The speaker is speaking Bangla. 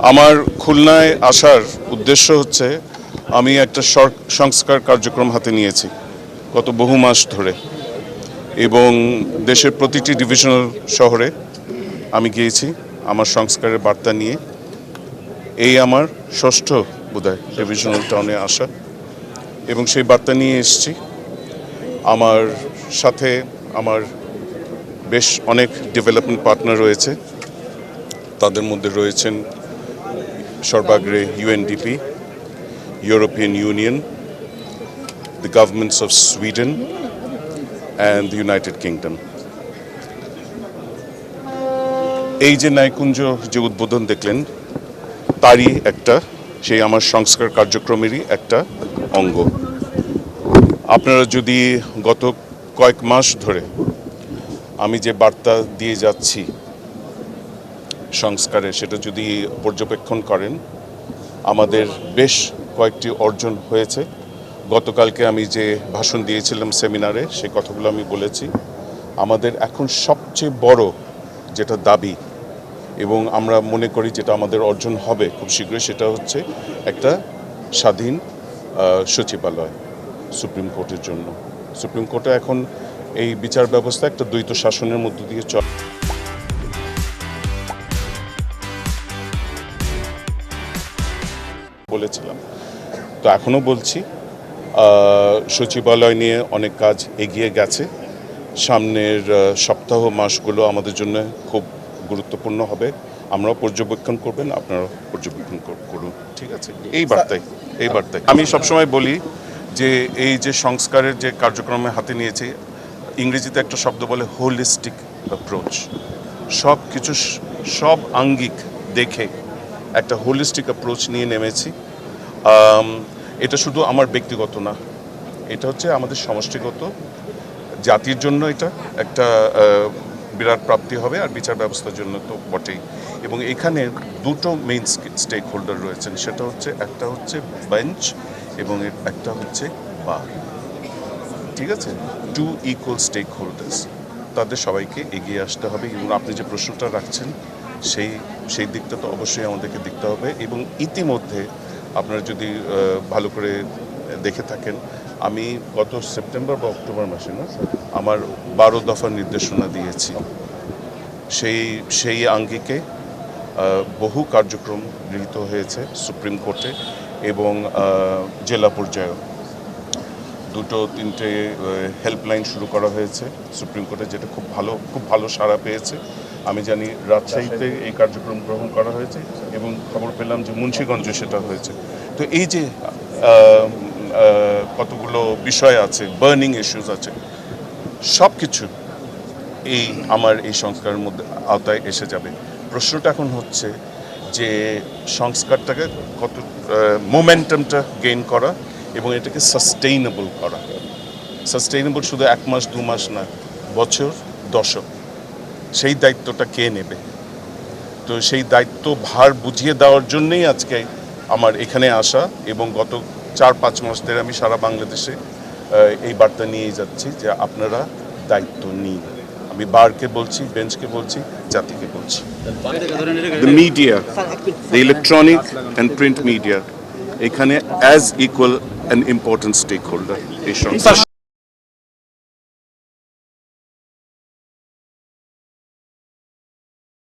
আমার খুলনায় আসার উদ্দেশ্য হচ্ছে আমি একটা সংস্কার কার্যক্রম হাতে নিয়েছি গত বহু মাস ধরে, এবং দেশের প্রতিটি ডিভিশনাল শহরে আমি গিয়েছি আমার সংস্কারের বার্তা নিয়ে। এই আমার ষষ্ঠ বোধহয় ডিভিশনাল টাউনে আসা, এবং সেই বার্তা নিয়ে এসেছি। আমার সাথে আমার বেশ অনেক ডেভেলপমেন্ট পার্টনার রয়েছে, তাদের মধ্যে রয়েছেন সর্বাগ্রে UNDP, European Union, the governments of Sweden and the United Kingdom. এই যে নাইকুঞ্জ যে উদ্বোধন দেখলেন, তারই একটা, সেই আমার সংস্কার কার্যক্রমেরই একটা অঙ্গ। আপনারা যদি গত কয়েক মাস ধরে আমি যে বার্তা দিয়ে যাচ্ছি সংস্কারে, সেটা যদি পর্যবেক্ষণ করেন, আমাদের বেশ কয়েকটি অর্জন হয়েছে। গতকালকে আমি যে ভাষণ দিয়েছিলাম সেমিনারে, সেই কথাগুলো আমি বলেছি। আমাদের এখন সবচেয়ে বড় যেটা দাবি, এবং আমরা মনে করি যেটা আমাদের অর্জন হবে খুব শীঘ্রই, সেটা হচ্ছে একটা স্বাধীন সচিবালয় সুপ্রিম কোর্টের জন্য। সুপ্রিম কোর্টে এখন এই বিচার ব্যবস্থা একটা দ্বৈত শাসনের মধ্য দিয়ে চলে। বলেছিলাম, তো এখনও বলছি, সচিবালয় নিয়ে অনেক কাজ এগিয়ে গেছে। সামনের সপ্তাহ মাসগুলো আমাদের জন্য খুব গুরুত্বপূর্ণ হবে। আমরাও পর্যবেক্ষণ করবেন, আপনারাও পর্যবেক্ষণ করুন, ঠিক আছে? এই বার্তায় আমি সবসময় বলি যে এই যে সংস্কারের যে কার্যক্রমে হাতে নিয়েছি, ইংরেজিতে একটা শব্দ বলে হোলিস্টিক অ্যাপ্রোচ। সব কিছু সব আঙ্গিক দেখে একটা হোলিস্টিক অ্যাপ্রোচ নিয়ে নেমেছি। এটা শুধু আমার ব্যক্তিগত না, এটা হচ্ছে আমাদের সমষ্টিগত, জাতির জন্য এটা একটা বিরাট প্রাপ্তি হবে, আর বিচার ব্যবস্থার জন্য তো বটেই। এবং এখানে দুটো মেইন স্টেক হোল্ডার রয়েছেন, সেটা হচ্ছে একটা হচ্ছে বেঞ্চ এবং একটা হচ্ছে বার, ঠিক আছে? টু ইকুয়াল স্টেক হোল্ডার্স, তাদের সবাইকে এগিয়ে আসতে হবে। এবং আপনি যে প্রশ্নটা রাখছেন, সেই দিকটা তো অবশ্যই আমাদেরকে দেখতে হবে। এবং ইতিমধ্যে আপনারা যদি ভালো করে দেখে থাকেন, আমি গত সেপ্টেম্বর বা অক্টোবর মাসে আমার 12 দফার নির্দেশনা দিয়েছি। সেই আঙ্গিকে বহু কার্যক্রম গৃহীত হয়েছে সুপ্রিম কোর্টে এবং জেলা পর্যায়েও। 2-3টে হেল্পলাইন শুরু করা হয়েছে সুপ্রিম কোর্টে, যেটা খুব ভালো সাড়া পেয়েছে। আমি জানি রাজশাহীতে এই কার্যক্রম গ্রহণ করা হয়েছে, এবং খবর পেলাম যে মুন্সিগঞ্জে সেটা হয়েছে। তো এই যে কতগুলো বিষয় আছে, বার্নিং ইস্যুস আছে, সব কিছু আমার এই সংস্কারের মধ্যে আওতায় এসে যাবে। প্রশ্নটা এখন হচ্ছে যে সংস্কারটাকে কত মোমেন্টামটা গেইন করা এবং এটাকে সাস্টেইনেবল করা। সাস্টেইনেবল শুধু 1 মাস 2 মাস না, বছর, দশক। সেই দায়িত্বটা কে নেবে? তো সেই দায়িত্ব ভার বুঝিয়ে দেওয়ার জন্যই আজকে আমার এখানে আসা, এবং গত 4-5 মাস ধরে আমি সারা বাংলাদেশে এই বার্তা নিয়ে যাচ্ছি যে আপনারা দায়িত্ব নিন। আমি বারকে বলছি, বেঞ্চকে বলছি, জাতিকে বলছি। The media, the electronic and print media, এখানে as equal an important stakeholder এই সংস্থা।